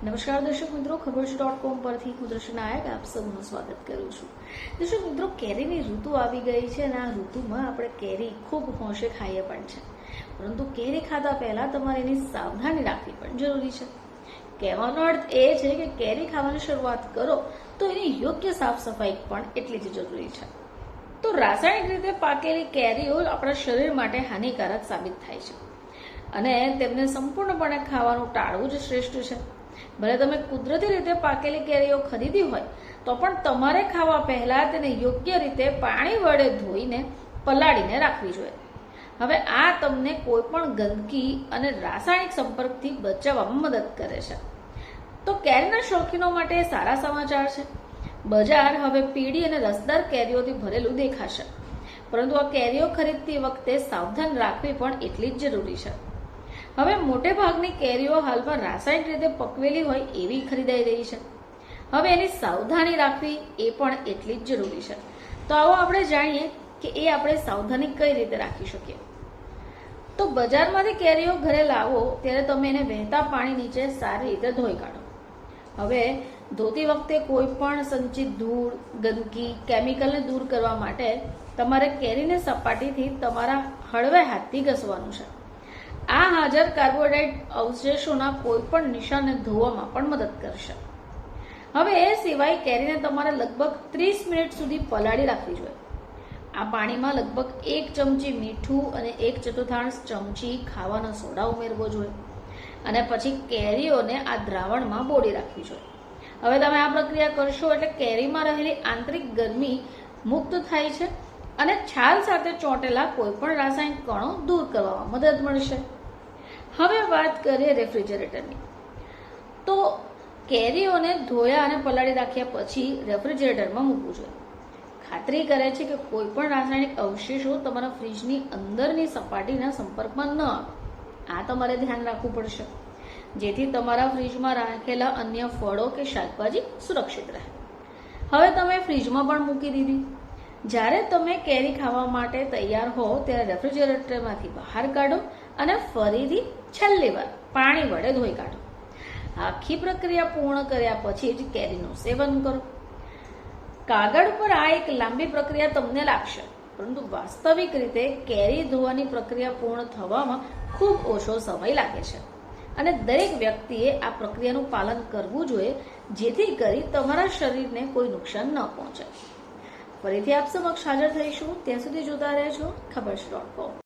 નમસ્કાર દર્શક મિત્રો, ખબરશ.com પરથી હું દર્શન નાયક આપ સૌનું સ્વાગત કરું છું. દર્શક મિત્રો, કેરીની ઋતુ આવી ગઈ છે અને આ ઋતુમાં આપણે કેરી ખૂબ હોંશે ખાઈએ પણ છે, પરંતુ કેરી ખાતા પહેલા તમારે એની સાવધાની રાખવી પણ જરૂરી છે. કહેવાનો અર્થ એ છે કે કેરી ખાવાની શરૂઆત કરો તો એની યોગ્ય સાફ સફાઈ પણ એટલી જ જરૂરી છે. તો રાસાયણિક રીતે પાકેલી કેરીઓ આપણા શરીર માટે હાનિકારક સાબિત થાય છે અને તેમને સંપૂર્ણપણે ખાવાનું ટાળવું જ શ્રેષ્ઠ છે. ભલે તમે કુદરતી રીતે પાકેલી કેરીઓ ખરીદી હોય તો પણ તમારે ખાવા પહેલા તેને યોગ્ય રીતે પાણી વડે ધોઈને પલાળીને રાખવી જોઈએ. હવે આ તમને કોઈ પણ ગંદકી અને રાસાયણિક સંપર્કથી બચાવવામાં મદદ કરે છે. તો કેરીના શોખીનો માટે સારા સમાચાર છે. બજાર હવે પીળી અને રસદાર કેરીઓથી ભરેલું દેખાશે, પરંતુ આ કેરીઓ ખરીદતી વખતે સાવધાન રાખવી પણ એટલી જ જરૂરી છે. હવે મોટે ભાગની કેરીઓ હાલમાં રાસાયણિક રીતે પકવેલી હોય એવી ખરીદાઈ રહી છે. હવે એની સાવધાની રાખવી એ પણ એટલી જ જરૂરી છે. તો આવો આપણે જાણીએ કે એ આપણે સાવધાની કઈ રીતે રાખી શકીએ. તો બજારમાંથી કેરીઓ ઘરે લાવો ત્યારે તમે એને વહેતા પાણી નીચે સારી રીતે ધોઈ કાઢો. હવે ધોતી વખતે કોઈ પણ સંચિત ધૂળ, ગંદકી, કેમિકલને દૂર કરવા માટે તમારે કેરીને સપાટીથી તમારા હળવે હાથથી ઘસવાનું છે. આ હાજર કાર્બોહાઈડ્રેટ અવશેષોના કોઈ પણ નિશાનને ધોવામાં પણ મદદ કરશે. હવે એ સિવાય કેરીને તમારે લગભગ 30 મિનિટ સુધી પલાળી રાખવી જોઈએ. આ પાણીમાં લગભગ 1 ચમચી મીઠું અને 1/4 ચમચી ખાવાનો સોડા ઉમેરવો જોઈએ અને પછી કેરીઓને આ દ્રાવણમાં બોળી રાખવી જોઈએ. હવે તમે આ પ્રક્રિયા કરશો એટલે કેરીમાં રહેલી આંતરિક ગરમી મુક્ત થાય છે અને છાલ સાથે ચોંટેલા કોઈ પણ રાસાયણિક કણો દૂર કરવામાં મદદ મળશે. હવે વાત કરીએ રેફ્રિજરેટરની. તો કેરીઓને ધોયા અને પલાળી રાખ્યા પછી રેફ્રિજરેટરમાં મૂકવું જોઈએ. ખાતરી કરે છે કે કોઈ પણ રાસાયણિક અવશેષો તમારા ફ્રીજની અંદરની સપાટીના સંપર્કમાં ન આવે. આ તમારે ધ્યાન રાખવું પડશે, જેથી તમારા ફ્રીજમાં રાખેલા અન્ય ફળો કે શાકભાજી સુરક્ષિત રહે. હવે તમે ફ્રીજમાં પણ મૂકી દીધી. જ્યારે તમે કેરી ખાવા માટે તૈયાર હો ત્યારે રેફ્રિજરેટરમાંથી બહાર કાઢો અને ફરીથી છેલ્લી વાર પાણી વડે ધોઈ કાઢો. આખી પ્રક્રિયા પૂર્ણ કર્યા પછી જ કેરીનું સેવન કરો. કાગળ પર આ એક લાંબી પ્રક્રિયા તમને લાગશે, પરંતુ વાસ્તવિક રીતે કેરી ધોવાની પ્રક્રિયા પૂર્ણ થવામાં ખૂબ ઓછો સમય લાગે છે અને દરેક વ્યક્તિએ આ પ્રક્રિયાનું પાલન કરવું જોઈએ, જેથી કરી તમારા શરીરને કોઈ નુકસાન ન પહોંચે. ફરીથી આપ સમક્ષ હાજર થઈશું. ત્યાં સુધી જોતા રહેજો ખબરશ.com.